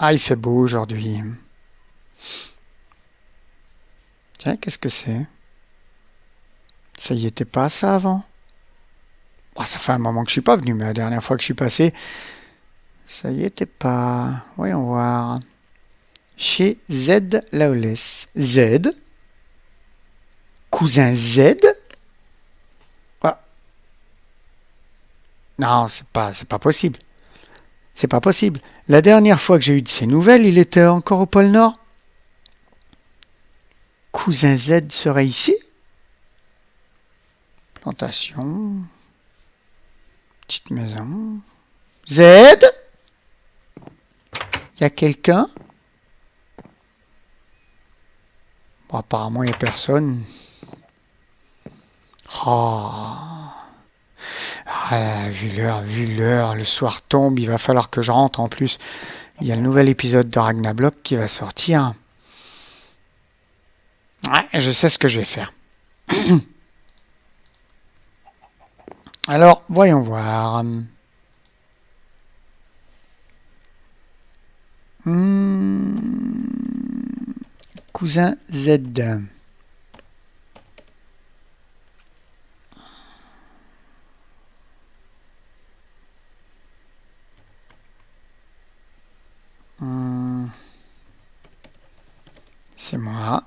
Ah, il fait beau aujourd'hui. Tiens, qu'est-ce que c'est? Ça y était pas ça avant? Oh, ça fait un moment que je suis pas venu, mais la dernière fois que je suis passé, ça y était pas. Voyons voir. Chez Z Lawless. Z? Cousin Z? Ah. Non, c'est pas possible. C'est pas possible. La dernière fois que j'ai eu de ses nouvelles, il était encore au pôle Nord. Cousin Z serait ici? Plantation. Petite maison. Z? Y a quelqu'un? Bon, apparemment, il n'y a personne. Oh. Ah, vu l'heure, le soir tombe, il va falloir que je rentre en plus. Il y a le nouvel épisode de Ragnarok qui va sortir. Ouais, je sais ce que je vais faire. Alors, voyons voir. Cousin Z. C'est moi.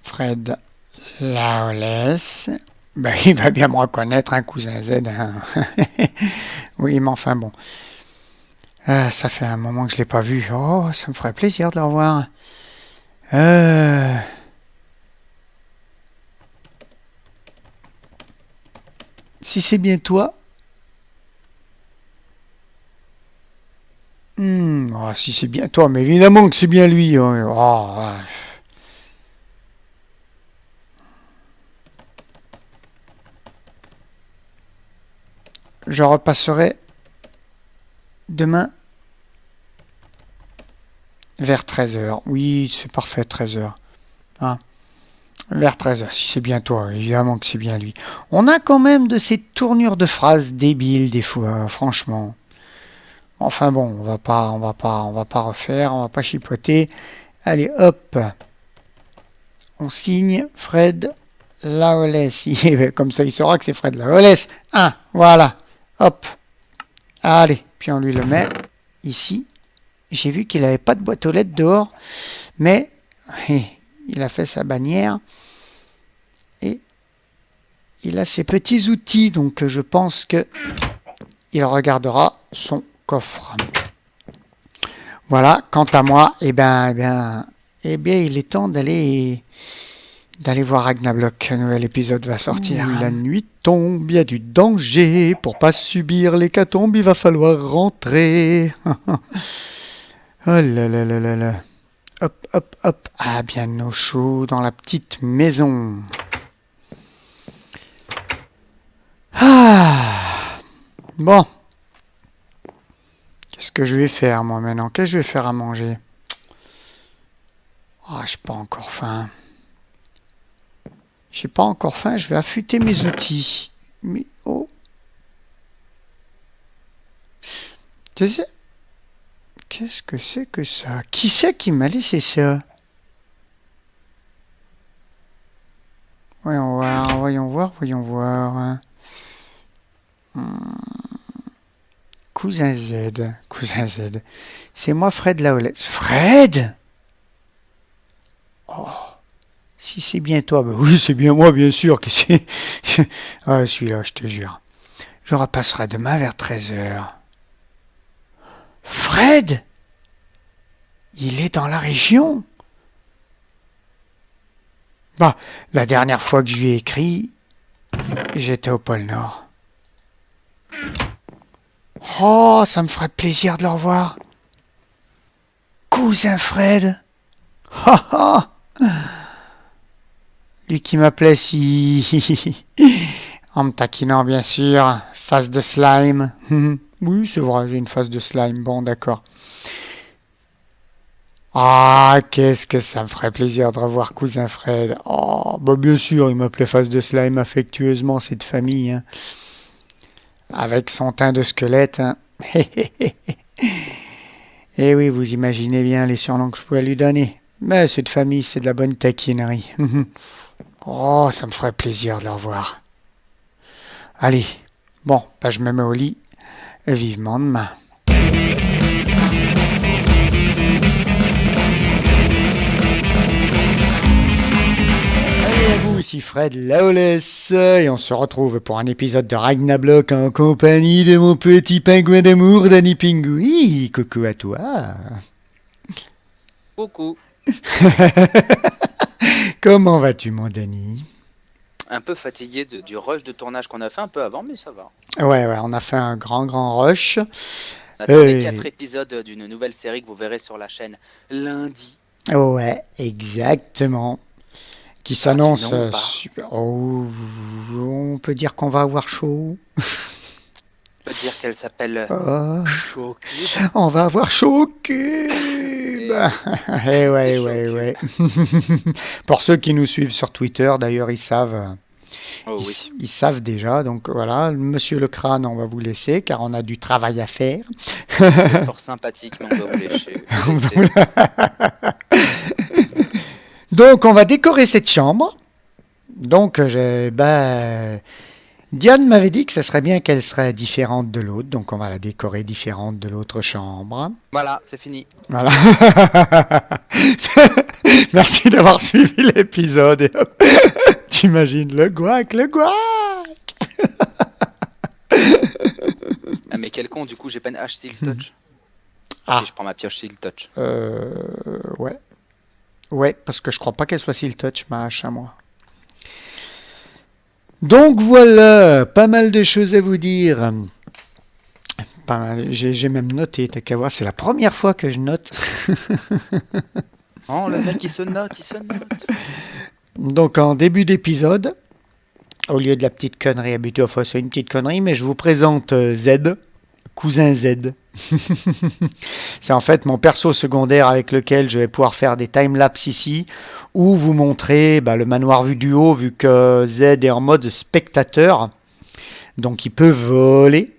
Fred Lawless. Ben, il va bien me reconnaître, un cousin Z. Hein. Oui, mais enfin bon. Ça fait un moment que je ne l'ai pas vu. Oh, ça me ferait plaisir de le revoir. Si c'est bien toi. Oh, si c'est bien toi, mais évidemment que c'est bien lui. Hein. Oh, ouais. Je repasserai demain vers 13h. Oui, c'est parfait, 13h. Hein, vers 13h, si c'est bien toi, évidemment que c'est bien lui. On a quand même de ces tournures de phrases débiles des fois, franchement. Enfin bon, on va pas refaire, on va pas chipoter. Allez, hop. On signe Fred Lawless. Comme ça, il saura que c'est Fred Lawless. Voilà. Hop. Allez, puis on lui le met ici. J'ai vu qu'il n'avait pas de boîte aux lettres dehors, mais il a fait sa bannière et il a ses petits outils, donc je pense que il regardera son coffre. Voilà, quant à moi, il est temps d'aller voir Ragnarok. Un nouvel épisode va sortir. La nuit tombe, il y a du danger. Pour pas subir l'hécatombe, il va falloir rentrer. Oh là là là là là. Hop, hop, hop. Ah, bien au chaud dans la petite maison. Bon. Qu'est-ce que je vais faire, moi, maintenant? Qu'est-ce que je vais faire à manger? J'ai pas encore faim. J'ai pas encore faim, je vais affûter mes outils. Mais, oh. Qu'est-ce que c'est que ça? Qui c'est qui m'a laissé ça? Voyons voir. Cousin Z. C'est moi, Fred Lawless. Fred? Oh, si c'est bien toi, ben oui, c'est bien moi, bien sûr. Que c'est... celui-là, je te jure. Je repasserai demain vers 13h. Fred? Il est dans la région? Bah, la dernière fois que je lui ai écrit, j'étais au pôle Nord. Oh, ça me ferait plaisir de le revoir. Cousin Fred. Lui qui m'appelait si... en me taquinant, bien sûr. Face de slime. Oui, c'est vrai, j'ai une face de slime. Bon, d'accord. Qu'est-ce que ça me ferait plaisir de revoir cousin Fred. Bien sûr, il m'appelait face de slime affectueusement, c'est de famille. Hein. Avec son teint de squelette. Hein. Et oui, vous imaginez bien les surnoms que je pouvais lui donner. Mais cette famille, c'est de la bonne taquinerie. Oh, ça me ferait plaisir de la revoir. Allez, bon, bah, je me mets au lit. Vivement demain. Allez à vous, ici Fred Lawless, et on se retrouve pour un épisode de Ragnablock en compagnie de mon petit pingouin d'amour, Danny Pingui. Coucou à toi. Coucou. Comment vas-tu, mon Danny? Un peu fatigué du rush de tournage qu'on a fait un peu avant, mais ça va. Ouais, on a fait un grand rush. On a tourné 4 épisodes d'une nouvelle série que vous verrez sur la chaîne lundi. Ouais, exactement. Qui s'annonce long, super. Oh, on peut dire qu'on va avoir chaud. On peut dire qu'elle s'appelle Choquée. On va avoir choqué. Ouais. Pour ceux qui nous suivent sur Twitter, d'ailleurs, ils savent. Oh, oui. Ils savent déjà. Donc voilà, Monsieur le Crâne, on va vous laisser car on a du travail à faire. C'est fort sympathique, mais on va vous laisser. Donc on va décorer cette chambre. Donc Diane m'avait dit que ça serait bien qu'elle serait différente de l'autre, donc on va la décorer différente de l'autre chambre. Voilà, c'est fini. Voilà. Merci d'avoir suivi l'épisode. T'imagines le gouac. Ah mais quel con, du coup j'ai pas une hache Silk Touch. Ah. Et je prends ma pioche Silk Touch. Ouais. Ouais, parce que je crois pas qu'elle soit Silk Touch, ma hache à moi. Donc voilà, pas mal de choses à vous dire. Pas mal, j'ai même noté, t'as qu'à voir, c'est la première fois que je note. Oh, le mec il se note. Donc en début d'épisode, au lieu de la petite connerie habituelle, enfin c'est une petite connerie, mais je vous présente Z, cousin Z. C'est en fait mon perso secondaire avec lequel je vais pouvoir faire des timelapses ici, ou vous montrer le manoir vu du haut, vu que Z est en mode spectateur, donc il peut voler,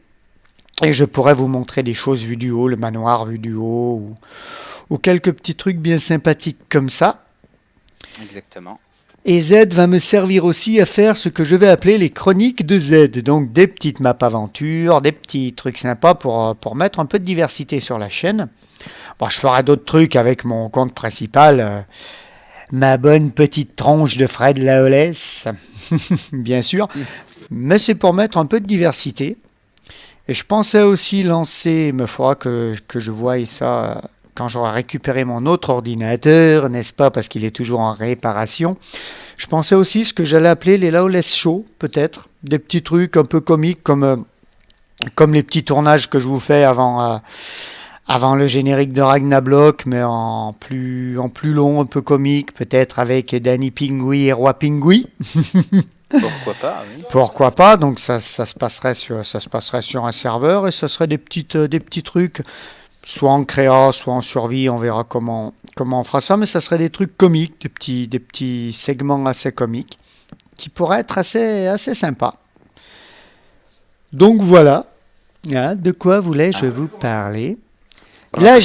et je pourrais vous montrer des choses vues du haut, le manoir vu du haut, ou quelques petits trucs bien sympathiques comme ça. Exactement. Et Z va me servir aussi à faire ce que je vais appeler les chroniques de Z. Donc des petites maps aventures, des petits trucs sympas pour mettre un peu de diversité sur la chaîne. Bon, je ferai d'autres trucs avec mon compte principal. Ma bonne petite tronche de Fred Lawless. Bien sûr. Mais c'est pour mettre un peu de diversité. Et je pensais aussi lancer, il me faudra que je voie ça quand j'aurai récupéré mon autre ordinateur, n'est-ce pas, parce qu'il est toujours en réparation. Je pensais aussi ce que j'allais appeler les Lawless Show, peut-être. Des petits trucs un peu comiques, comme les petits tournages que je vous fais avant le générique de Ragnablock, mais en plus long, un peu comique, peut-être avec Danny Pingui et Roi Pingui. Pourquoi pas, oui. Pourquoi pas, donc ça se passerait sur un serveur, et ce serait des petits trucs, soit en créa, soit en survie, on verra comment on fera ça, mais ça serait des trucs comiques, des petits segments assez comiques, qui pourraient être assez sympas. Donc voilà, de quoi voulais-je vous parler? Là,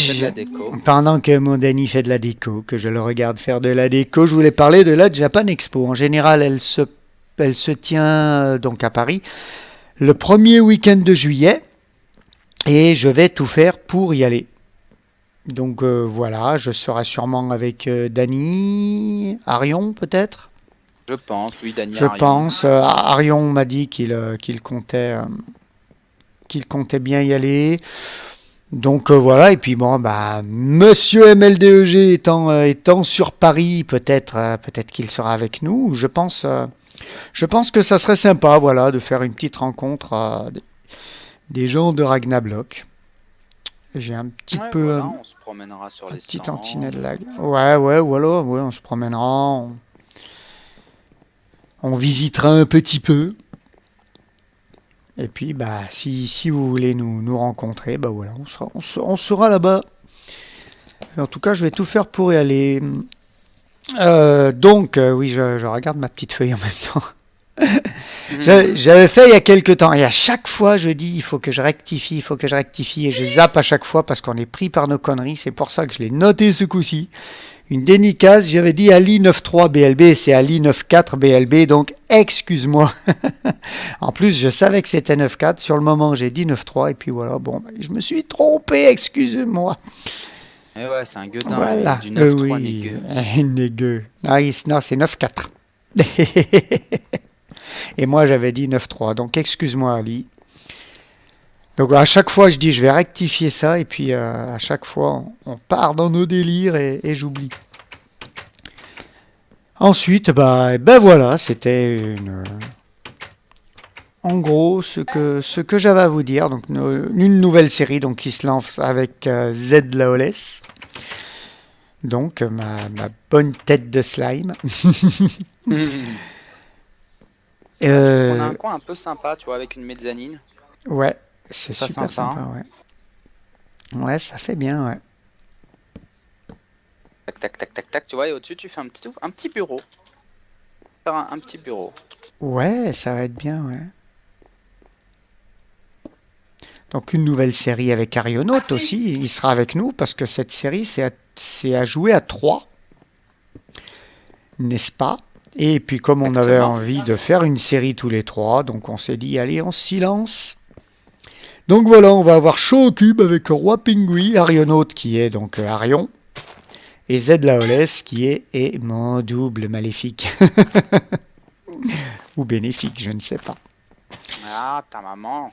pendant que mon Danny fait de la déco, que je le regarde faire de la déco, je voulais parler de la Japan Expo. En général, elle se tient donc à Paris le premier week-end de juillet, et je vais tout faire pour y aller. Donc voilà, je serai sûrement avec Danny, Arion peut-être. Je pense, oui, Danny. Je pense. Arion m'a dit qu'il comptait bien y aller. Donc voilà, et puis bon, Monsieur MLDEG étant sur Paris, peut-être qu'il sera avec nous. Je pense que ça serait sympa, voilà, de faire une petite rencontre des gens de Ragnablock. J'ai un petit peu... Voilà, on se promènera sur les petit stands. tantinet de lag. Ouais, voilà, on se promènera. On visitera un petit peu. Et puis, si vous voulez nous rencontrer, voilà, on sera là-bas. En tout cas, je vais tout faire pour y aller. Donc, oui, je regarde ma petite feuille en même temps. J'avais fait il y a quelques temps, et à chaque fois je dis il faut que je rectifie, il faut que je rectifie, et je zappe à chaque fois parce qu'on est pris par nos conneries. C'est pour ça que je l'ai noté ce coup-ci. Une dédicace, j'avais dit Ali 93 BLB, c'est Ali 94 BLB, donc excuse-moi. En plus, je savais que c'était 94, sur le moment j'ai dit 93, et puis voilà, bon, je me suis trompé, excuse-moi. Et ouais, c'est un gueudin, Voilà, du 9-3 oui, négueux. négueux. Ah, non, c'est 94. Et moi j'avais dit 9-3, donc excuse-moi Ali. Donc à chaque fois je dis je vais rectifier ça et puis à chaque fois on part dans nos délires et j'oublie. Ensuite ben voilà, c'était en gros ce que j'avais à vous dire. Donc une nouvelle série donc qui se lance avec Z Laoles. Donc ma bonne tête de slime. On a un coin un peu sympa, tu vois, avec une mezzanine. Ouais, c'est Ça super sympa, sympa, ouais. Ouais, ça fait bien, ouais. Tac, tac, tac, tac, tac, tu vois, et au-dessus, tu fais un petit bureau. Faire un petit bureau. Ouais, ça va être bien, ouais. Donc une nouvelle série avec Arionaute aussi, il sera avec nous parce que cette série c'est à jouer à 3, n'est-ce pas? Et puis comme on avait Exactement. envie de faire une série tous les 3, donc on s'est dit allez on se lance. Donc voilà, on va avoir Show au cube avec Roi Pingui, Arionaute qui est donc Arion, et Z Laoles qui est mon double maléfique. Ou bénéfique, je ne sais pas. Ah, ta maman.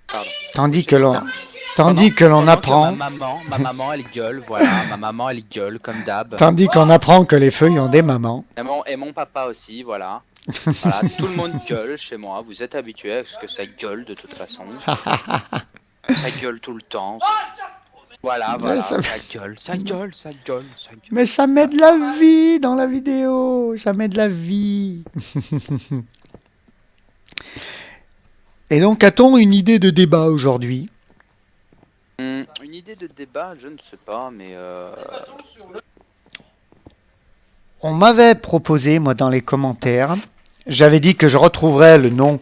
Pardon. Tandis que l'on apprend, Ma maman, elle gueule, voilà. Ma maman, elle gueule, comme d'hab. tandis qu'on apprend que les feuilles ont des mamans. Et mon papa aussi, voilà. Voilà, tout le monde gueule chez moi. Vous êtes habitués à ce que ça gueule de toute façon. Ça gueule tout le temps. Voilà, ça gueule, ça gueule, ça gueule, ça gueule. Mais ça met de la vie dans la vidéo, ça met de la vie. Et donc, a-t-on une idée de débat aujourd'hui? Une idée de débat, je ne sais pas, mais... On m'avait proposé, moi, dans les commentaires, j'avais dit que je retrouverais le nom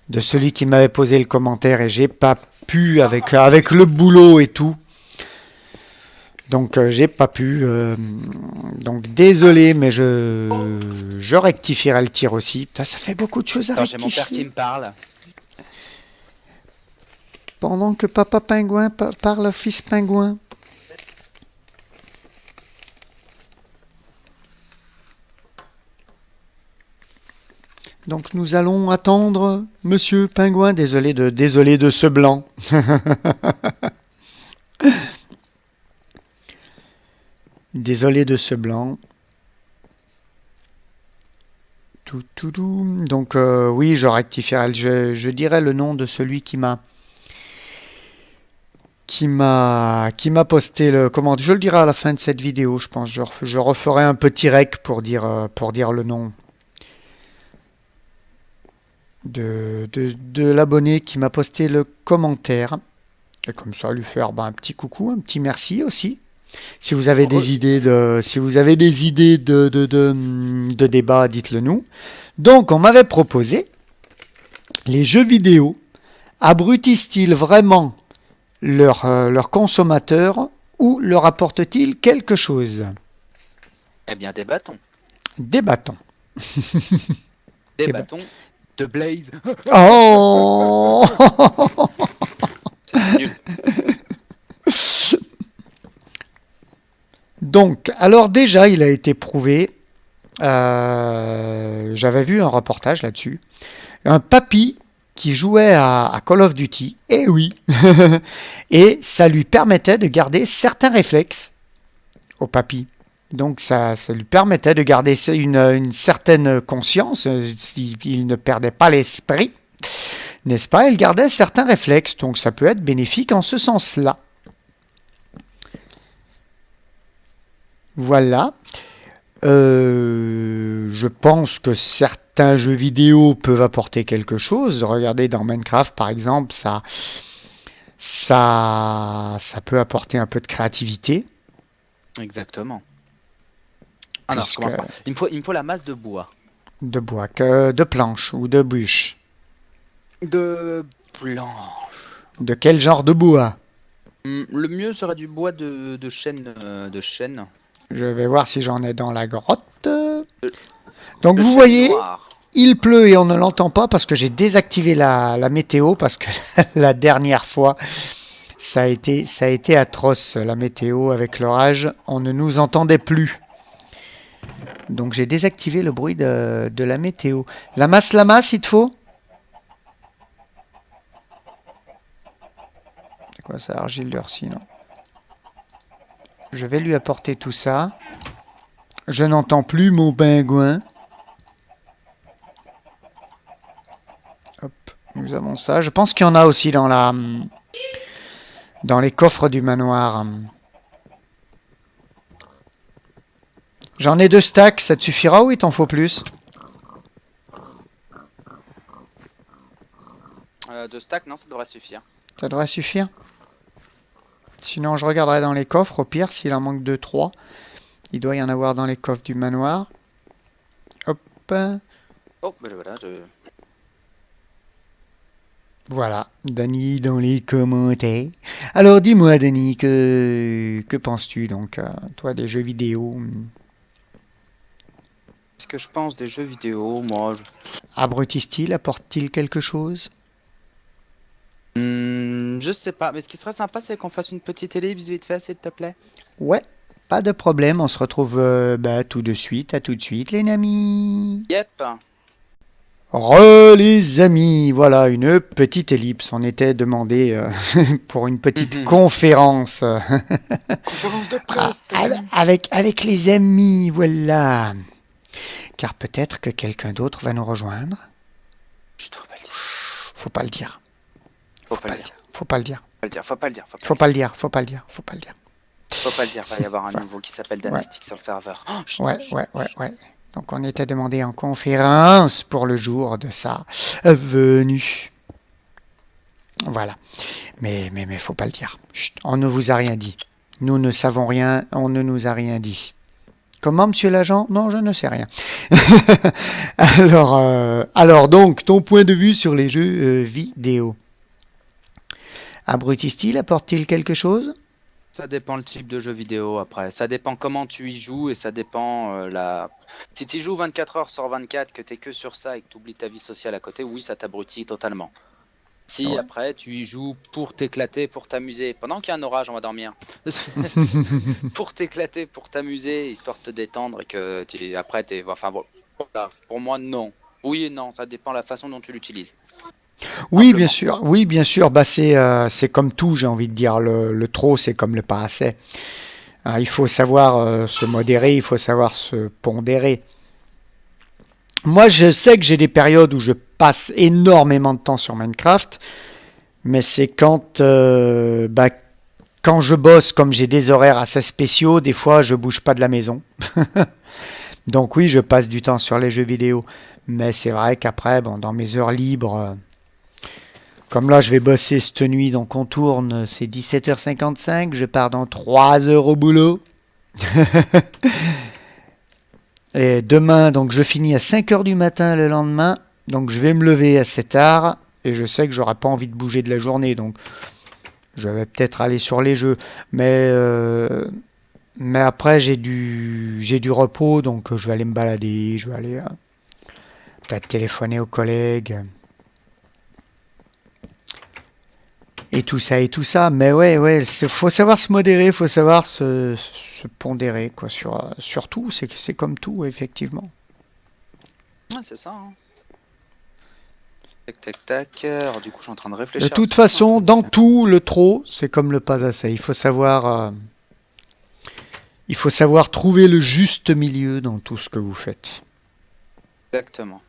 de celui qui m'avait posé le commentaire et j'ai pas pu avec le boulot et tout. Donc j'ai pas pu. Donc désolé, mais je rectifierai le tir aussi. Putain, ça fait beaucoup de choses à rectifier. J'ai mon père qui me parle. Pendant que papa pingouin parle fils pingouin. Donc nous allons attendre Monsieur Pingouin. Désolé de ce blanc. Désolé de ce blanc. Donc oui, je rectifierai. Je dirai le nom de celui qui m'a posté le comment. Je le dirai à la fin de cette vidéo, je pense. Je referai un petit rec pour dire le nom de l'abonné qui m'a posté le commentaire. Et comme ça, lui faire un petit coucou, un petit merci aussi. Si vous avez des idées de débat, dites-le nous. Donc, on m'avait proposé les jeux vidéo abrutissent-ils vraiment leurs consommateurs ou leur apportent-ils quelque chose? Eh bien, débattons. Débattons. Débattons de Blaze. Oh. C'est nul. Donc, alors déjà, il a été prouvé, j'avais vu un reportage là-dessus, un papy qui jouait à Call of Duty, et oui, et ça lui permettait de garder certains réflexes au papy. Donc ça lui permettait de garder une certaine conscience, il ne perdait pas l'esprit, n'est-ce pas? Il gardait certains réflexes, donc ça peut être bénéfique en ce sens-là. Voilà. Je pense que certains jeux vidéo peuvent apporter quelque chose. Regardez dans Minecraft par exemple, ça peut apporter un peu de créativité. Exactement. Ah non, je commence pas. Il me faut la masse de bois. De bois que de planches ou de bûches. De planches. De quel genre de bois? Le mieux serait du bois de chêne. Je vais voir si j'en ai dans la grotte. Donc vous chêne voyez, noir. il pleut et on ne l'entend pas parce que j'ai désactivé la météo parce que la dernière fois, ça a été atroce la météo avec l'orage. On ne nous entendait plus. Donc j'ai désactivé le bruit de la météo. La masse, il te faut? C'est quoi ça, argile d'Urcy, non? Je vais lui apporter tout ça. Je n'entends plus mon pingouin. Hop, nous avons ça. Je pense qu'il y en a aussi dans les coffres du manoir. J'en ai 2 stacks, ça te suffira ou il t'en faut plus? 2 stacks, non, ça devrait suffire. Ça devrait suffire. Sinon, je regarderai dans les coffres. Au pire, s'il en manque 2-3, il doit y en avoir dans les coffres du manoir. Hop. Oh, ben voilà, Voilà, Dany dans les commentaires. Alors, dis-moi, Dany, que penses-tu donc, toi, des jeux vidéo? Ce que je pense des jeux vidéo, moi... Abrutissent-ils, apportent-ils quelque chose? Je sais pas, mais ce qui serait sympa, c'est qu'on fasse une petite ellipse vite fait, s'il te plaît. Ouais, pas de problème, on se retrouve tout de suite, à tout de suite, les amis. Yep. Les amis, voilà, une petite ellipse. On était demandé pour une petite conférence. Conférence de presse. avec les amis, voilà. Car peut-être que quelqu'un d'autre va nous rejoindre. Chut, faut pas le dire. Faut pas le dire. Faut pas le dire. Faut pas le dire. Faut pas le dire. Faut pas le dire. Faut pas le dire. Faut pas le dire. Faut pas le dire. Va y avoir un nouveau qui s'appelle Dynastic sur le serveur. Oh, chut, ouais. Donc on était demandé en conférence pour le jour de sa venue. Voilà. Mais faut pas le dire. Chut, on ne vous a rien dit. Nous ne savons rien, on ne nous a rien dit. Comment, monsieur l'agent? Non, je ne sais rien. Alors donc, ton point de vue sur les jeux vidéo. Abrutissent-ils, apportent-ils quelque chose? Ça dépend le type de jeu vidéo après. Ça dépend comment tu y joues et ça dépend Si tu y joues 24 heures sur 24, que t'es que sur ça et que tu oublies ta vie sociale à côté, oui, ça t'abrutit totalement. Si après tu y joues pour t'éclater, pour t'amuser, pendant qu'il y a un orage, on va dormir. Pour t'éclater, pour t'amuser, histoire de te détendre et que après t'es. Enfin voilà, pour moi non. Oui et non, ça dépend de la façon dont tu l'utilises. Oui, bien sûr. Oui, bien sûr. Bah, c'est comme tout, j'ai envie de dire. Le trop, c'est comme le pas assez. Il faut savoir se modérer, il faut savoir se pondérer. Moi, je sais que j'ai des périodes où je passe énormément de temps sur Minecraft, mais c'est quand je bosse, comme j'ai des horaires assez spéciaux, des fois, je bouge pas de la maison. Donc oui, je passe du temps sur les jeux vidéo. Mais c'est vrai qu'après, dans mes heures libres... Comme là, je vais bosser cette nuit, donc on tourne, c'est 17h55, je pars dans 3 heures au boulot. Et demain, donc je finis à 5h du matin le lendemain, donc je vais me lever assez tard, et je sais que j'aurai pas envie de bouger de la journée, donc je vais peut-être aller sur les jeux. Mais après, j'ai du repos, donc je vais aller me balader, je vais aller peut-être téléphoner aux collègues. Et tout ça. Mais ouais, faut savoir se modérer, faut savoir se pondérer, quoi, sur tout. C'est comme tout, effectivement. Ouais, c'est ça. Hein. Tac. Alors, du coup, je suis en train de réfléchir. De toute façon, dans tout, le trop, c'est comme le pas assez. Il faut savoir trouver le juste milieu dans tout ce que vous faites. Exactement.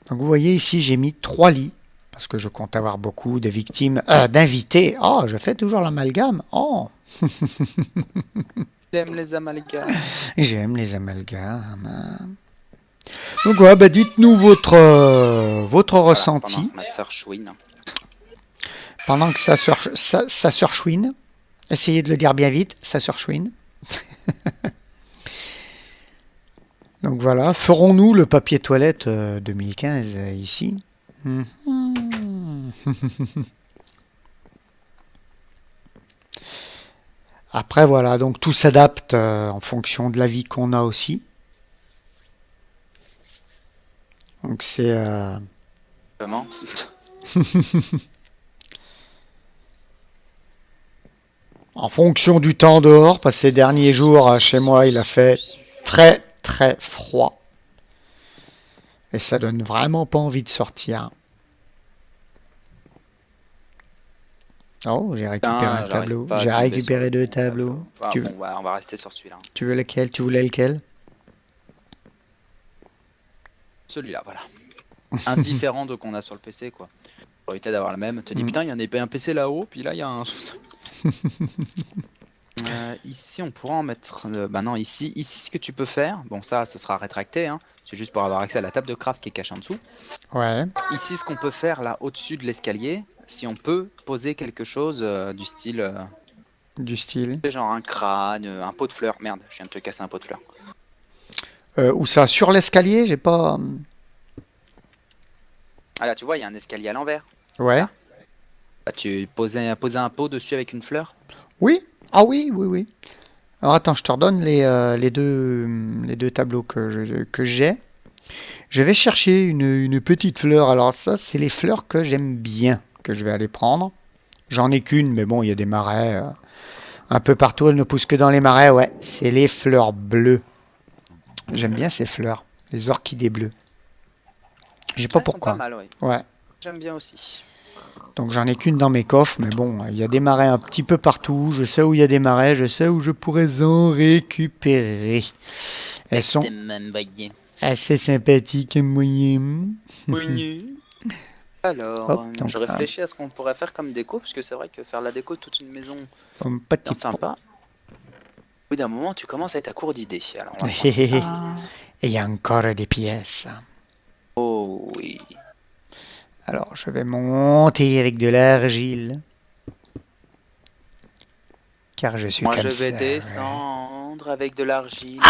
Donc, vous voyez ici, j'ai mis 3 lits. Parce que je compte avoir beaucoup de victimes, d'invités. Oh, je fais toujours l'amalgame. Oh. J'aime les amalgames. J'aime les amalgames. Donc ouais, dites-nous votre ressenti. Pendant que ma sœur chouine. Pendant que sa sœur chouine. Essayez de le dire bien vite, sa sœur chouine. Donc Donc voilà, ferons-nous le papier toilette 2015 ici? Après voilà, donc tout s'adapte en fonction de la vie qu'on a aussi. Donc c'est... Comment? En fonction du temps dehors, parce que ces derniers jours, chez moi, il a fait très très froid. Et ça donne vraiment pas envie de sortir. Oh, j'ai récupéré un tableau. J'ai récupéré 2 tableaux. Ah, bon, on va rester sur celui-là. Tu veux lequel? Tu voulais lequel? Celui-là, voilà. Indifférent de qu'on a sur le PC, quoi. Pour éviter d'avoir le même. Tu te dis, putain, il y a un PC là-haut, puis là, il y a un... ici, on pourra en mettre... bah non, ici, ce que tu peux faire... Bon, ça, ce sera rétracté, hein. C'est juste pour avoir accès à la table de craft qui est cachée en dessous. Ouais. Ici, ce qu'on peut faire, là, au-dessus de l'escalier, si on peut poser quelque chose du style... Du style. Genre un crâne, un pot de fleurs. Merde, je viens de te casser un pot de fleurs. Où ça? Sur l'escalier? J'ai pas... Ah là, tu vois, il y a un escalier à l'envers. Ouais. Là. Bah, tu posais un pot dessus avec une fleur? Oui. Ah oui, oui, oui. Alors attends, je te redonne les deux tableaux que j'ai. Je vais chercher une petite fleur. Alors ça, c'est les fleurs que j'aime bien, que je vais aller prendre. J'en ai qu'une, mais bon, il y a des marais un peu partout. Elles ne poussent que dans les marais, ouais. C'est les fleurs bleues. J'aime bien ces fleurs, les orchidées bleues. Je sais pas pourquoi. Sont pas mal, oui. Ouais. J'aime bien aussi. Donc j'en ai qu'une dans mes coffres, mais bon, il y a des marais un petit peu partout. Je sais où il y a des marais, je sais où je pourrais en récupérer. Elles sont assez sympathiques et moyennes. Alors, Hop, je réfléchis à ce qu'on pourrait faire comme déco, parce que c'est vrai que faire la déco de toute une maison, c'est sympa. Au bout d'un moment, tu commences à être à court d'idées. Alors, et il y a encore des pièces. Oh oui. Alors, je vais monter avec de l'argile. Car je suis comme ça. Moi, je vais descendre avec de l'argile.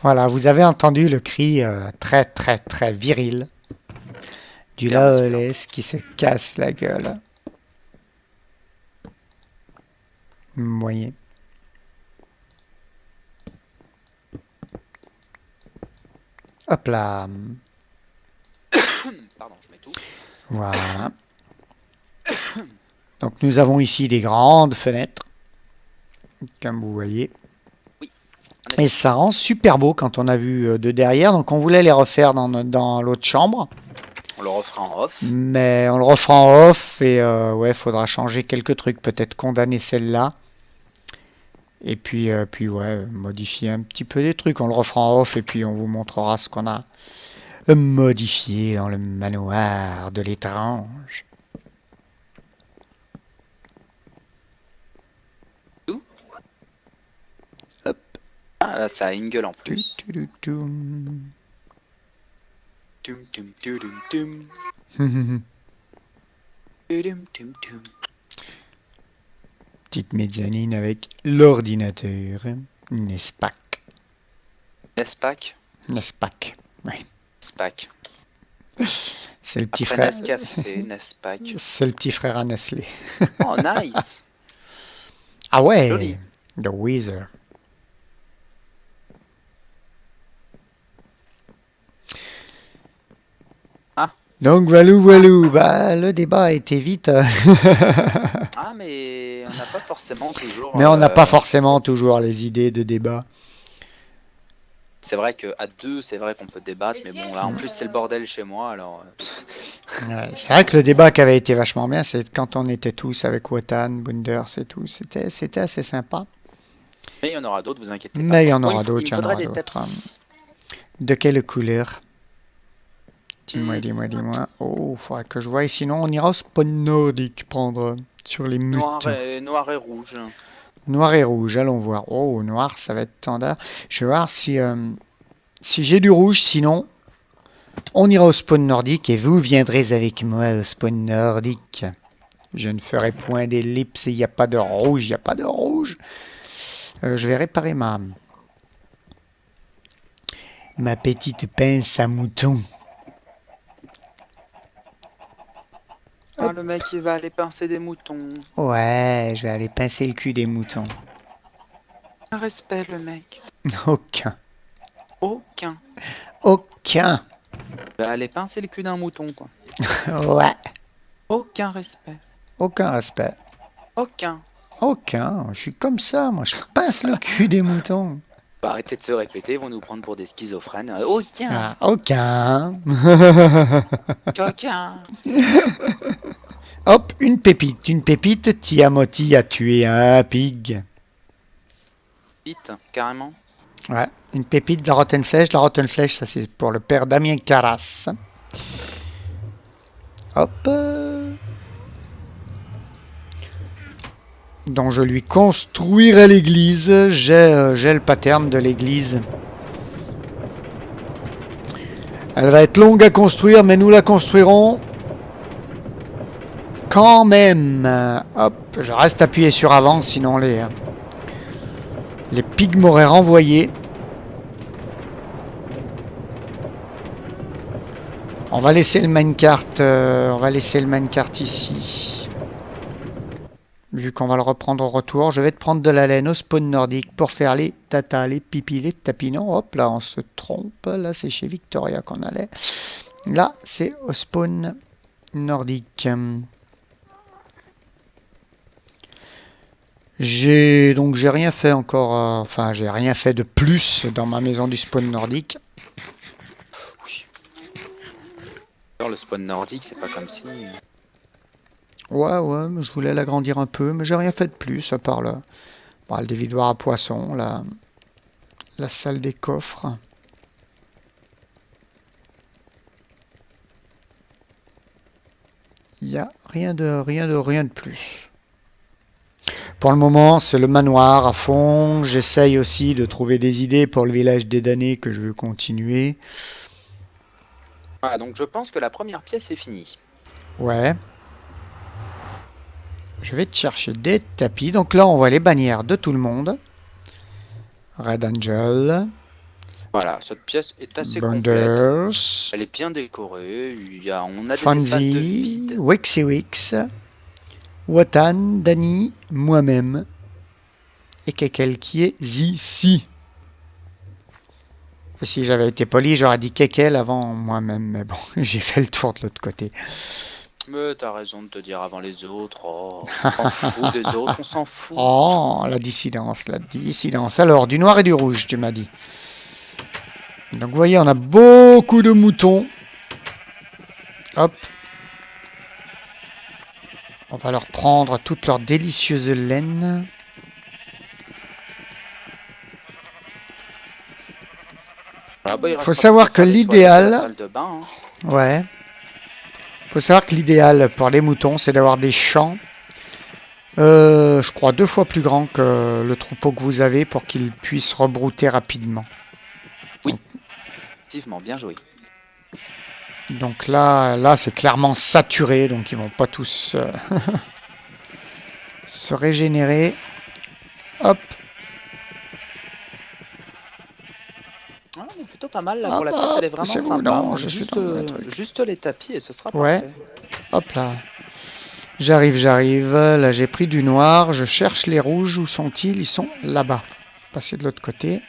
Voilà, vous avez entendu le cri très très très viril du Laolès qui se casse la gueule. Vous voyez. Hop là. Pardon, je mets tout. Voilà. Donc nous avons ici des grandes fenêtres, comme vous voyez. Oui. Et ça rend super beau quand on a vu de derrière. Donc on voulait les refaire dans l'autre chambre. On le refera en off. Mais on le refera en off et ouais, faudra changer quelques trucs. Peut-être condamner celle-là. Et puis ouais, modifier un petit peu des trucs. On le refera en off et puis on vous montrera ce qu'on a modifié dans le manoir de l'étrange. Hop. Ah là, ça a une gueule en plus. Petite mezzanine avec l'ordinateur. N'est-ce pas? Nespac. Nespac. Oui. Nespac. C'est le petit après frère. Nescafé, Nespac. C'est le petit frère à Nestlé. Oh, nice. Ah ouais. Joli. The Weezer. Ah. Donc voilou. Bah, le débat a été vite. Ah, mais on n'a pas forcément toujours... Mais on n'a pas forcément toujours les idées de débat. C'est vrai qu'à deux, c'est vrai qu'on peut débattre, mais bon, là, en plus, c'est le bordel chez moi, alors... Ouais, c'est vrai que le débat qui avait été vachement bien, c'est quand on était tous avec Wotan, Bunders et tout. C'était assez sympa. Mais il y en aura d'autres, vous inquiétez pas. Mais il y en aura d'autres, il il y en faudra aura des d'autres. tapis. De quelle couleur? Dis-moi. Oh, faudrait que je voie. Sinon, on ira au spawn nordique prendre sur les mutes. Noir et rouge. Noir et rouge, allons voir. Oh, noir, ça va être tendard. Je vais voir si j'ai du rouge. Sinon, on ira au spawn nordique et vous viendrez avec moi au spawn nordique. Je ne ferai point d'ellipse, il n'y a pas de rouge, il n'y a pas de rouge. Je vais réparer ma petite pince à mouton. Ah, le mec, il va aller pincer des moutons. Ouais, je vais aller pincer le cul des moutons. Un respect, le mec. Aucun. Aucun. Aucun. Il va aller pincer le cul d'un mouton, quoi. Ouais. Aucun respect. Aucun respect. Aucun. Aucun. Je suis comme ça, moi. Je pince le cul des moutons. Bah, arrêtez de se répéter, ils vont nous prendre pour des schizophrènes. Aucun. Ah, aucun. Aucun. Hop, une pépite. Une pépite. Tiamotti a tué un pig. Vite, carrément. Ouais, une pépite de la Rotten Flèche. La Rotten Flèche, ça c'est pour le père Damien Carras. Hop. Donc je lui construirai l'église. J'ai le pattern de l'église. Elle va être longue à construire, mais nous la construirons quand même. Hop, je reste appuyé sur avant, sinon les pigs m'auraient renvoyé. On va laisser le minecart, ici. Vu qu'on va le reprendre au retour, je vais te prendre de la laine au spawn nordique pour faire les tatas, les pipis, les tapinons. Hop, là on se trompe. Là c'est chez Victoria qu'on allait. Là c'est au spawn nordique. J'ai rien fait encore. Enfin, j'ai rien fait de plus dans ma maison du spawn nordique. Alors, le spawn nordique, c'est pas comme si. Ouais, mais je voulais l'agrandir un peu, mais j'ai rien fait de plus à part le dévidoir à poissons, la salle des coffres. Il y a rien de plus. Pour le moment, c'est le manoir à fond. J'essaye aussi de trouver des idées pour le village des damnés que je veux continuer. Voilà, donc je pense que la première pièce est finie. Ouais. Je vais te chercher des tapis. Donc là, on voit les bannières de tout le monde. Red Angel. Voilà, cette pièce est assez Bonders. Complète. Elle est bien décorée. On a des Fonzie, espaces de vide. Wixie Wix, Watan, Dani, moi-même. Et Kekel qui est ici. Si j'avais été poli, j'aurais dit Kekel avant moi-même. Mais bon, j'ai fait le tour de l'autre côté. Mais t'as raison de te dire avant les autres. Oh, on s'en fout des autres, on s'en fout. Oh, la dissidence, la dissidence. Alors, du noir et du rouge, tu m'as dit. Donc, vous voyez, on a beaucoup de moutons. Hop. On va leur prendre toute leur délicieuse laine. Ah bah, faut savoir que l'idéal... Hein. Ouais. Faut savoir que l'idéal pour les moutons, c'est d'avoir des champs, je crois 2 fois plus grands que le troupeau que vous avez pour qu'ils puissent rebrouter rapidement. Oui, effectivement, bien joué. Donc là c'est clairement saturé, donc ils vont pas tous se régénérer. Hop. Ah, on est plutôt pas mal là pour la pièce, elle est vraiment sympa. Non, juste les tapis et ce sera parfait. Ouais. Hop là. J'arrive. Là j'ai pris du noir, je cherche les rouges. Où sont-ils? Ils sont là-bas. Passer de l'autre côté.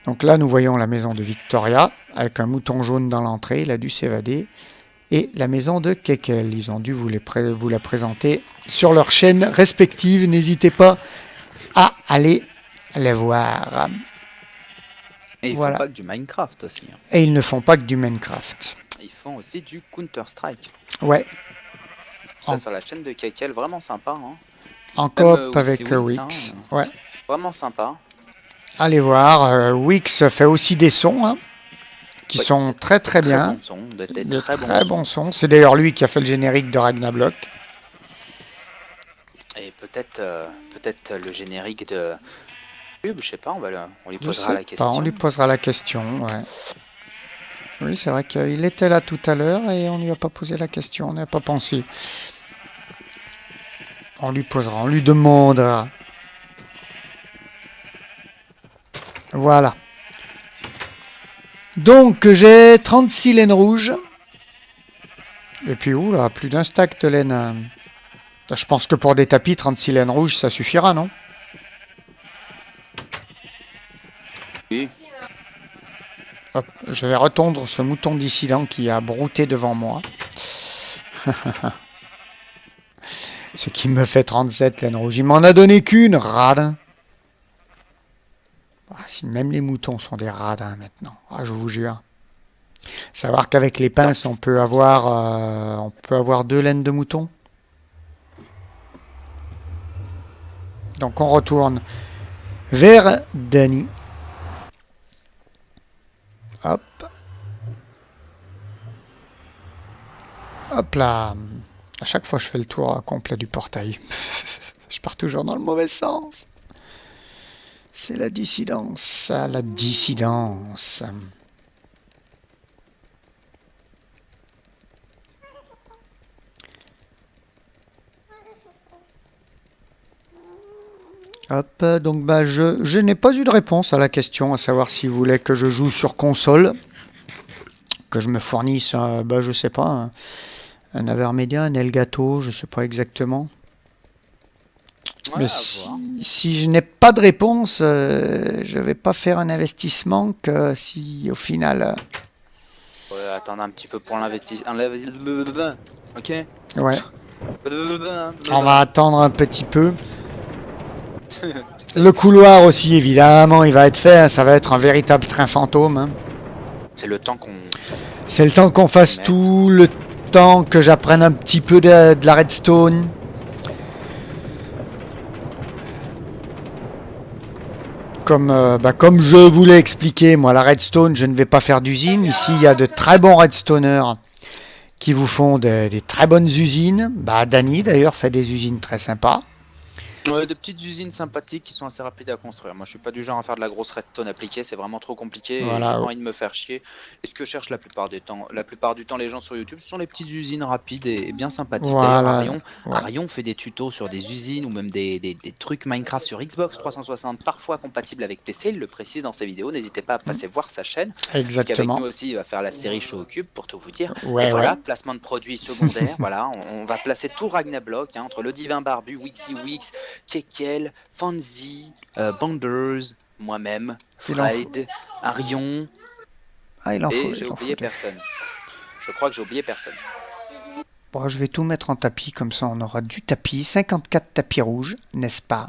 Donc là nous voyons la maison de Victoria avec un mouton jaune dans l'entrée, il a dû s'évader. Et la maison de Kekel, ils ont dû vous la présenter sur leurs chaînes respectives. N'hésitez pas à aller les voir. Et ils font pas que du Minecraft aussi. Hein. Et ils ne font pas que du Minecraft. Ils font aussi du Counter-Strike. Ouais. Ça sur la chaîne de Kekel, vraiment sympa. Hein. En coop avec Wix. Ouais. Vraiment sympa. Allez voir. Wix fait aussi des sons hein, qui sont très bien. Bons sons, de très bons sons. C'est d'ailleurs lui qui a fait le générique de Ragnarok. Et peut-être le générique de... Je sais pas, on lui posera la question. On lui posera la question, ouais. Oui, c'est vrai qu'il était là tout à l'heure et on lui a pas posé la question, on n'y a pas pensé. On lui posera, on lui demandera. Voilà. Donc, j'ai 36 laines rouges. Et puis, oula, plus d'un stack de laine. Je pense que pour des tapis, 36 laines rouges, ça suffira, non? Oui. Hop, je vais retondre ce mouton dissident qui a brouté devant moi. Ce qui me fait 37 laines rouges. Il m'en a donné qu'une, radin. Ah, si même les moutons sont des radins maintenant. Ah, je vous jure. Savoir qu'avec les pinces, on peut avoir 2 laines de mouton. Donc on retourne vers Dany. Hop. Hop là. À chaque fois, je fais le tour complet du portail. Je pars toujours dans le mauvais sens. C'est la dissidence. La dissidence. Hop, donc bah je n'ai pas eu de réponse à la question, à savoir s'il voulait que je joue sur console, que je me fournisse, je sais pas, un Avermedia, un Elgato, je sais pas exactement. Ouais, mais si je n'ai pas de réponse, je vais pas faire un investissement que si au final... attendre un petit peu pour l'investissement. Ok. Ouais. On va attendre un petit peu. Le couloir aussi, évidemment, il va être fait. Ça va être un véritable train fantôme. Hein. C'est le temps qu'on... C'est le temps qu'on fasse tout, le temps que j'apprenne un petit peu de la redstone. Comme je vous l'ai expliqué, moi, la redstone, je ne vais pas faire d'usine. Ici, il y a de très bons redstoners qui vous font des très bonnes usines. Dany, d'ailleurs, fait des usines très sympas. Des petites usines sympathiques qui sont assez rapides à construire. Moi, je suis pas du genre à faire de la grosse redstone appliquée, c'est vraiment trop compliqué. Voilà, et j'ai pas envie de me faire chier. Et ce que cherchent la plupart du temps les gens sur YouTube, ce sont les petites usines rapides et bien sympathiques. Voilà, d'ailleurs, Arion fait des tutos sur des usines ou même des trucs Minecraft sur Xbox 360, parfois compatibles avec PC. Il le précise dans ses vidéos. N'hésitez pas à passer voir sa chaîne. Exactement. Parce qu'avec nous aussi, il va faire la série Show au Cube pour tout vous dire. Et voilà, placement de produits secondaires. Voilà, on va placer tout Ragnablock entre le Divin Barbu, WixiWix, Kekel, Fanzi, Bonders, moi-même, Fred, Arion. Et j'ai oublié personne. Je crois que j'ai oublié personne. Bon, je vais tout mettre en tapis, comme ça on aura du tapis. 54 tapis rouges, n'est-ce pas?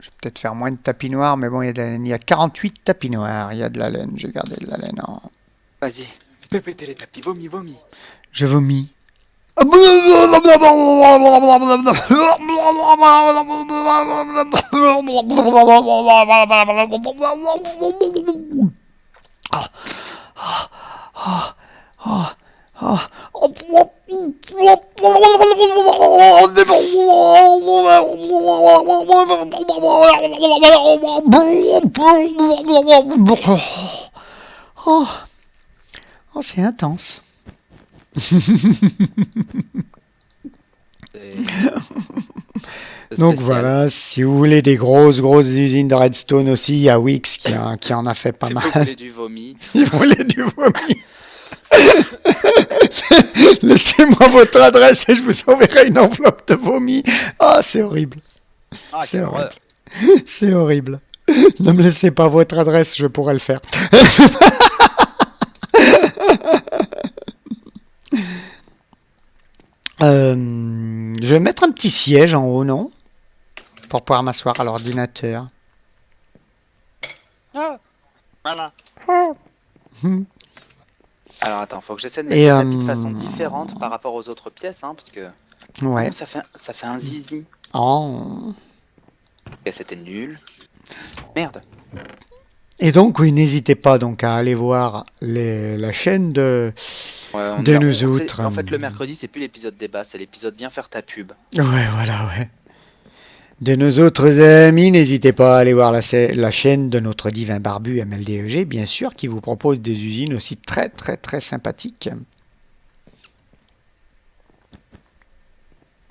Je vais peut-être faire moins de tapis noirs, mais bon, il y a 48 tapis noirs. Il y a de la laine, j'ai gardé de la laine en... Vas-y, fais péter les tapis, vomis. Je vomis. Oh, c'est intense. Donc voilà, si vous voulez des grosses usines de redstone aussi, il y a Wix qui en a fait pas mal. Vous voulez du vomi. Ils voulaient du vomi. Laissez-moi votre adresse et je vous enverrai une enveloppe de vomi. Ah, c'est horrible. Ah, c'est horrible. C'est horrible. Ne me laissez pas votre adresse, je pourrais le faire. Je vais mettre un petit siège en haut, non? Pour pouvoir m'asseoir à l'ordinateur. Ah, voilà. Alors attends, faut que j'essaie de mettre les tapis de façon différente par rapport aux autres pièces, hein, parce que ça fait un zizi. Oh. Et c'était nul. Merde. Et donc, oui, n'hésitez pas donc à aller voir la chaîne de nous autres. En fait, le mercredi, c'est plus l'épisode débat, c'est l'épisode Viens faire ta pub. Ouais, voilà, ouais. De nos autres amis, n'hésitez pas à aller voir la chaîne de notre divin barbu MLDEG, bien sûr, qui vous propose des usines aussi très, très, très sympathiques.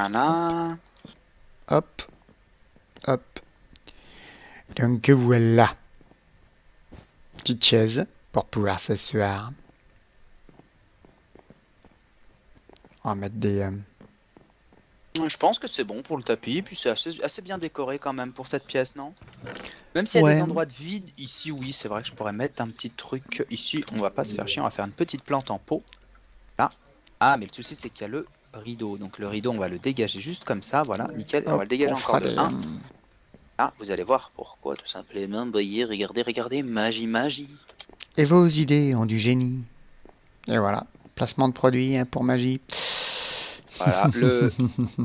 Voilà. Hop. Hop. Donc voilà. Petite chaise pour pouvoir s'asseoir. On va mettre des... Je pense que c'est bon pour le tapis, puis c'est assez bien décoré quand même pour cette pièce, non? Même s'il y a Ouais. des endroits de vide, ici oui, c'est vrai que je pourrais mettre un petit truc. Ici, on va pas se faire chier, on va faire une petite plante en pot. Là. Ah, mais le souci c'est qu'il y a le rideau. Donc le rideau, on va le dégager juste comme ça, voilà, nickel. Et on va le dégager encore de 1. Ah, vous allez voir pourquoi, tout simplement. Voyez, regardez, regardez, magie, magie. Et vos idées ont du génie. Et voilà, placement de produit hein, pour magie. Voilà,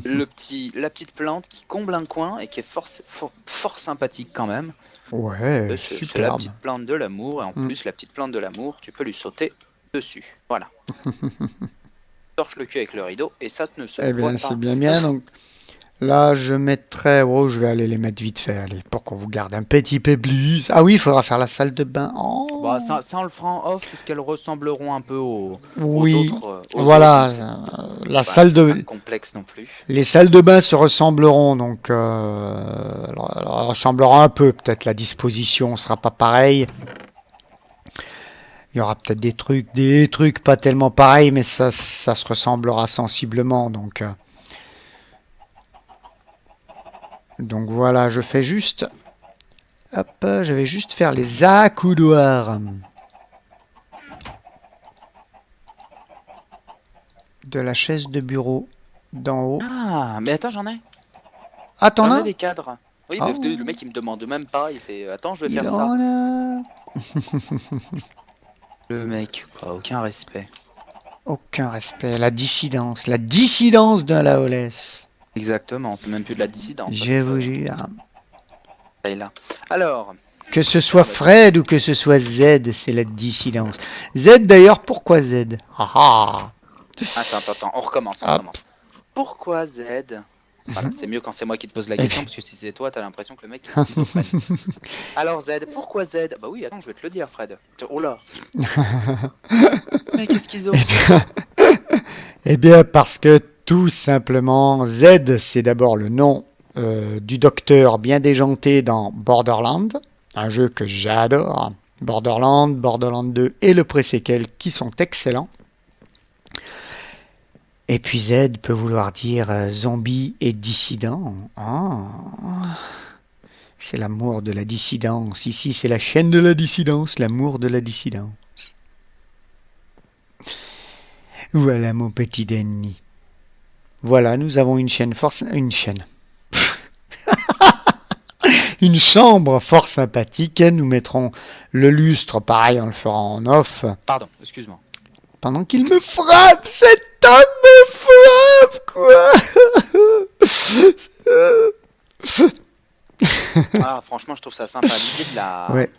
la petite plante qui comble un coin et qui est fort sympathique quand même. Ouais, C'est la superbe. petite plante de l'amour, et en plus, la petite plante de l'amour, tu peux lui sauter dessus. Voilà. Torche le cul avec le rideau, et ça ne se Eh voit bien, pas. c'est bien bien. Donc là, je mettrai... Oh, je vais aller les mettre vite fait, allez, pour qu'on vous garde un petit peu plus. Ah oui, il faudra faire la salle de bain. Oh. Bah, ça, on le fera en off, puisqu'elles ressembleront un peu aux oui, autres. voilà, Autres, la salle c'est de... pas complexe non plus. Les salles de bain se ressembleront, donc elles ressembleront un peu. Peut-être la disposition sera pas pareille. Il y aura peut-être des trucs pas tellement pareils, mais ça se ressemblera sensiblement. Donc voilà, je fais juste... Hop, je vais juste faire les accoudoirs de la chaise de bureau d'en haut. Ah, mais attends, j'en ai. Ah, t'en J'en as ai des cadres. Oui, oh. mais le mec il me demande même pas, il fait attends, je vais faire Il ça. en a. Le mec, quoi, aucun respect. Aucun respect, la dissidence d'un Laolès. Exactement, c'est même plus de la dissidence. Je vous jure. Là. Alors, que ce soit Fred ou que ce soit Z, c'est la dissidence. Z d'ailleurs, pourquoi Z? Ah, Attends, on recommence. Pourquoi Z? Voilà, c'est mieux quand c'est moi qui te pose la question, parce que si c'est toi, t'as l'impression que le mec est schizophrène. Alors Z, pourquoi Z? Bah oui, attends, je vais te le dire, Fred. Oh là. Mais qu'est-ce qu'ils ont? Eh bien, parce que tout simplement, Z, c'est d'abord le nom du docteur bien déjanté dans Borderlands, un jeu que j'adore. Borderlands 2 et le pré-séquel qui sont excellents. Et puis Z peut vouloir dire zombie et dissident. Oh. C'est l'amour de la dissidence. Ici, c'est la chaîne de la dissidence, l'amour de la dissidence. Voilà mon petit Denny. Voilà, nous avons une chaîne une chambre fort sympathique. Nous mettrons le lustre, pareil, on le fera en off. Pardon, excuse-moi. Pendant qu'il me frappe, cet homme me frappe, quoi. Ah, franchement, je trouve ça sympa. L'idée de la... Ouais.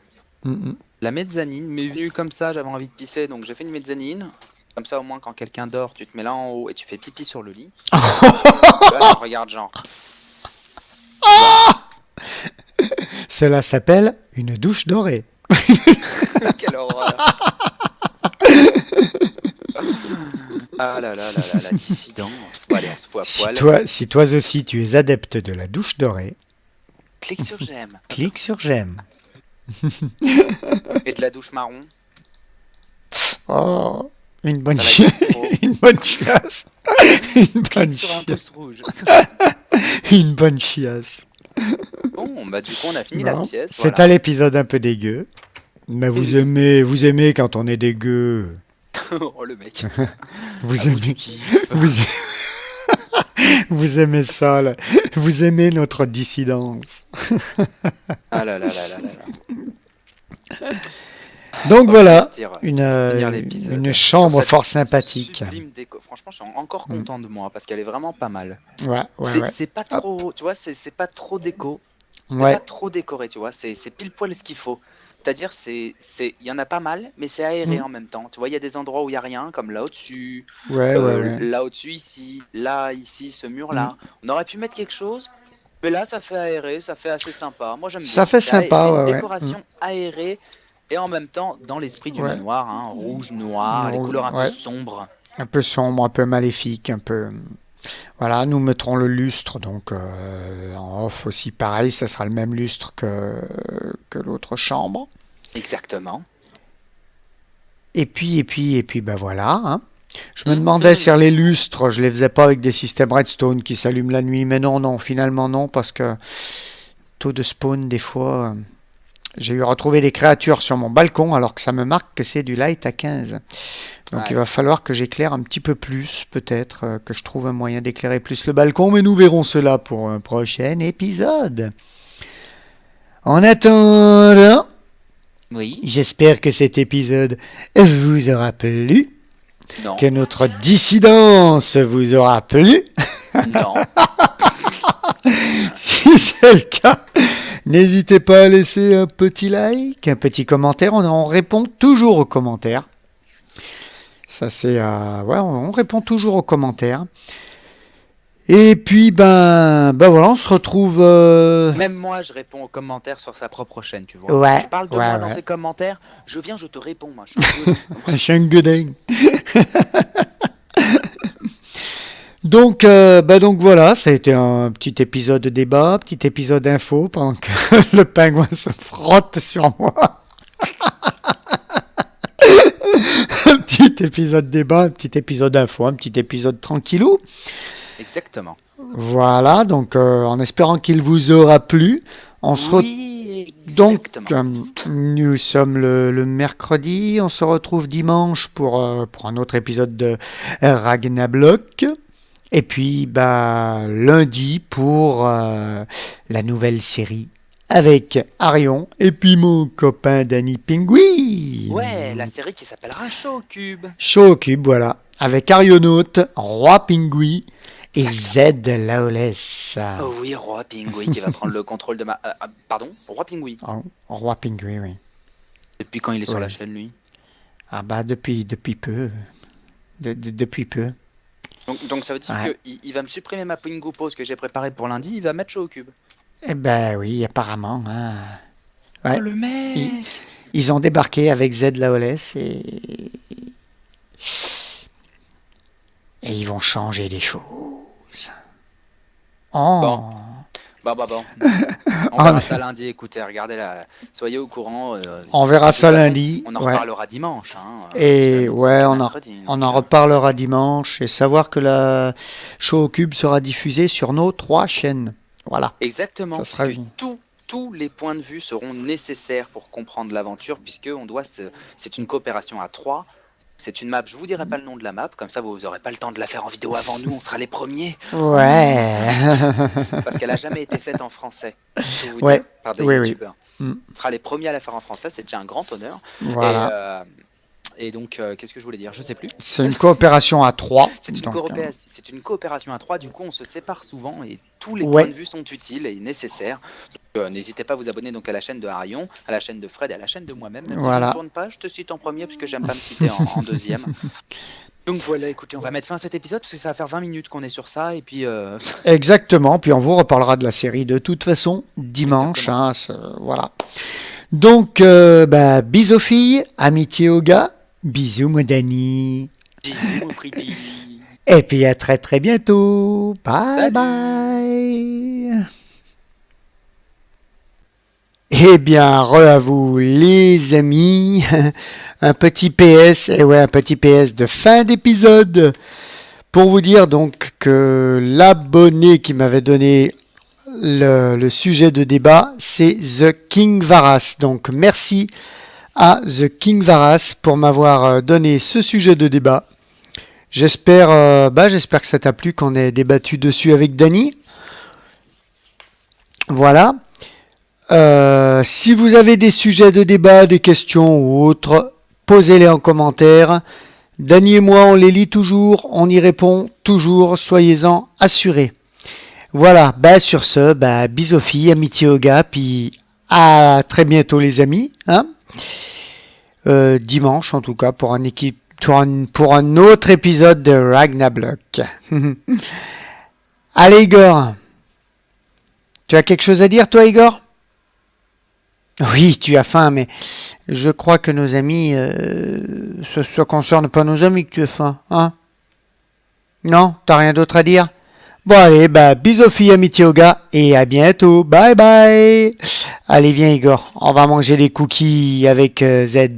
La mezzanine m'est venue comme ça, j'avais envie de pisser, donc j'ai fait une mezzanine. Comme ça, au moins, quand quelqu'un dort, tu te mets là en haut et tu fais pipi sur le lit. Là, tu regardes genre... Cela s'appelle une douche dorée. Quelle horreur. Ah là là là là, la dissidence. Bon, allez, on se fout à poil. Si toi aussi tu es adepte de la douche dorée, clique sur j'aime. Clique sur j'aime. Et de la douche marron. Oh, une bonne chiasse. Une bonne chiasse. Une bonne sur un pouce rouge. Une bonne chiasse. Bon, bah du coup on a fini la pièce. C'est voilà. À l'épisode un peu dégueu. Mais vous aimez quand on est dégueu. Oh le mec. Vous aimez. Vous aimez ça, là. Vous aimez notre dissidence. Ah là là là là là. Donc voilà, une chambre fort sympathique. Franchement, je suis encore content de moi parce qu'elle est vraiment pas mal. Ouais. C'est pas trop, tu vois, c'est pas trop déco. Ouais. Pas trop décoré, tu vois. C'est pile poil ce qu'il faut. C'est-à-dire, il y en a pas mal, mais c'est aéré en même temps. Tu vois, il y a des endroits où il y a rien, comme là au-dessus. Là au-dessus, ici, ce mur-là. On aurait pu mettre quelque chose. Mais là, ça fait aéré, ça fait assez sympa. Moi, j'aime bien. Ça fait sympa, c'est une décoration aérée et en même temps dans l'esprit du manoir, hein, rouge, noir, les couleurs un peu sombres. Un peu sombre, un peu maléfique, un peu. Voilà, nous mettrons le lustre, donc en off aussi, pareil, ça sera le même lustre que l'autre chambre. Exactement. Et puis, ben voilà. Hein. Je me demandais si les lustres, je les faisais pas avec des systèmes redstone qui s'allument la nuit, mais non, finalement non, parce que taux de spawn, des fois, j'ai eu retrouvé des créatures sur mon balcon, alors que ça me marque que c'est du light à 15. Donc il va falloir que j'éclaire un petit peu plus, peut-être, que je trouve un moyen d'éclairer plus le balcon, mais nous verrons cela pour un prochain épisode. En attendant, oui. J'espère que cet épisode vous aura plu. Non. Que notre dissidence vous aura plu. Non. Si c'est le cas, n'hésitez pas à laisser un petit like, un petit commentaire. On répond toujours aux commentaires. Ça c'est, on répond toujours aux commentaires. Et puis ben voilà, on se retrouve. Même moi, je réponds aux commentaires sur sa propre chaîne, tu vois. Ouais. Tu parles de moi dans ses commentaires, je viens, je te réponds, moi. Je suis un godin. Donc voilà, ça a été un petit épisode de débat, petit épisode d'info pendant que le pingouin se frotte sur moi. Un petit épisode débat, un petit épisode d'info, un petit épisode tranquillou. Exactement. Voilà, donc en espérant qu'il vous aura plu, on se donc nous sommes le mercredi, on se retrouve dimanche pour un autre épisode de Ragnarok. Et puis lundi pour la nouvelle série avec Arion et puis mon copain Danny Pingui. Ouais, la série qui s'appellera Show Cube. Show Cube, voilà, avec Arionaute, Roi Pingui et Z Lawless. Oh oui, Roi Pingui qui va prendre le contrôle de ma... pardon, Roi Pingui. Oh, Roi Pingui, oui. Depuis quand il est sur la chaîne, lui? Ah depuis peu. Depuis peu. Donc ça veut dire qu'il va me supprimer ma Pingu pause que j'ai préparée pour lundi, il va mettre Show Cube. Eh ben oui, apparemment. Hein. Ouais. Oh le mec ils ont débarqué avec Z Lawless et ils vont changer des choses. Oh. Bon. On verra ça lundi, écoutez, regardez là, soyez au courant. On verra ça lundi. On en reparlera dimanche. Hein, et on en reparlera dimanche. Et savoir que la Show Cube sera diffusée sur nos 3 chaînes. Voilà. Exactement. Parce que tous les points de vue seront nécessaires pour comprendre l'aventure, puisque c'est une coopération à 3. C'est une map, je vous dirai pas le nom de la map, comme ça vous n'aurez pas le temps de la faire en vidéo avant nous, on sera les premiers. Ouais. Parce qu'elle a jamais été faite en français, je vous dire, par des youtubeurs. Oui. On sera les premiers à la faire en français, c'est déjà un grand honneur. Voilà. Et donc, qu'est-ce que je voulais dire? Je sais plus. C'est une coopération à 3. C'est une coopération à 3, du coup on se sépare souvent et tous les points de vue sont utiles et nécessaires. Donc, n'hésitez pas à vous abonner donc à la chaîne de Arion, à la chaîne de Fred et à la chaîne de moi-même. Même si je ne tourne pas, je te cite en premier puisque j'aime pas me citer en deuxième. Donc voilà, écoutez, on va mettre fin à cet épisode parce que ça va faire 20 minutes qu'on est sur ça et puis... Exactement, puis on vous reparlera de la série de toute façon dimanche. Hein, voilà. Donc, bisous filles, amitié aux gars. Bisous, mon Dani. Bisous, mon Freddy. Et puis à très très bientôt. Bye bye. Eh bien, à vous les amis. Un petit PS, un petit PS de fin d'épisode. Pour vous dire donc que l'abonné qui m'avait donné le sujet de débat, c'est The King Varas. Donc merci à The King Varas pour m'avoir donné ce sujet de débat. J'espère que ça t'a plu, qu'on ait débattu dessus avec Dany. Voilà. Si vous avez des sujets de débat, des questions ou autres, posez-les en commentaire. Dany et moi, on les lit toujours, on y répond toujours, soyez-en assurés. Voilà, sur ce, bisous filles, amitié aux gars, puis à très bientôt les amis. Hein, dimanche en tout cas pour un autre épisode de Ragnarok. Allez Igor, tu as quelque chose à dire toi Igor? Oui, tu as faim, mais je crois que nos amis, ça concerne pas nos amis que tu as faim, hein? Non, t'as rien d'autre à dire? Bon allez, bisous filles, amitié au gars, et à bientôt. Bye bye. Allez viens Igor, on va manger les cookies avec Z.